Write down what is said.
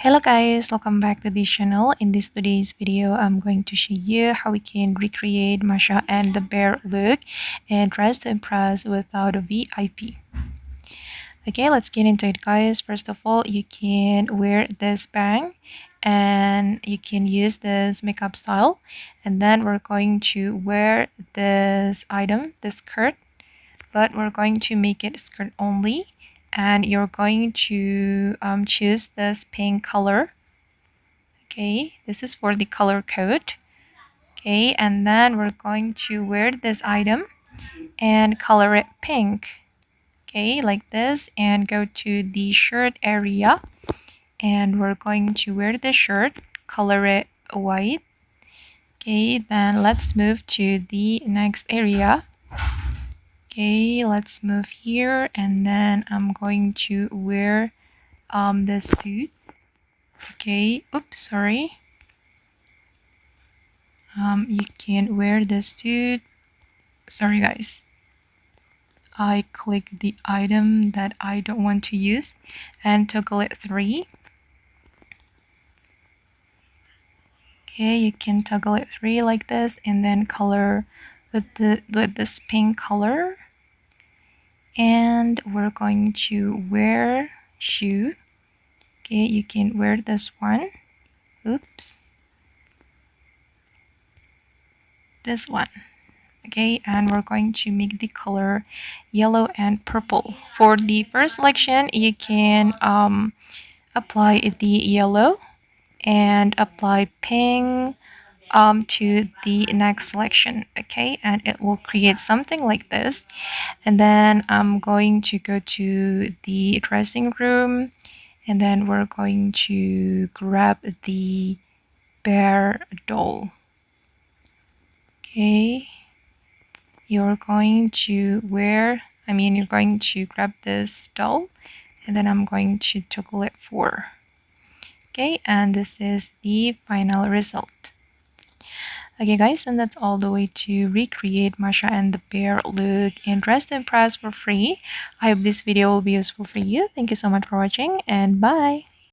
Hello guys, welcome back to this channel. In this today's video, I'm going to show you how we can recreate Masha and the bear look and dress to impress without a VIP. Okay, let's get into it guys. First of all, you can wear this bang and you can use this makeup style, and then we're going to wear this item, this skirt, but we're going to make it skirt only, and you're going to choose this pink color. Okay, this is for the color code. Okay, and then we're going to wear this item and color it pink. Okay, like this, and go to the shirt area, and we're going to wear the shirt, color it white. Okay, then let's move to the next area. Okay, let's move here, and then I'm going to wear the suit. Okay, oops, sorry. You can wear the suit. Sorry guys, I click the item that I don't want to use and toggle it 3. Okay, you can toggle it 3 like this, and then color with this pink color. And we're going to wear shoe. Okay, you can wear this one. Oops, this one. Okay, and we're going to make the color yellow and purple. For the first selection, you can apply the yellow and apply pink to the next selection. Okay, and it will create something like this. And then I'm going to go to the dressing room, and then we're going to grab the bear doll. Okay, you're going to grab this doll, and then I'm going to toggle it 4. Okay, and this is the final result. Okay guys, and that's all the way to recreate Masha and the bear look and dress to impress for free. I hope this video will be useful for you. Thank you so much for watching, and bye.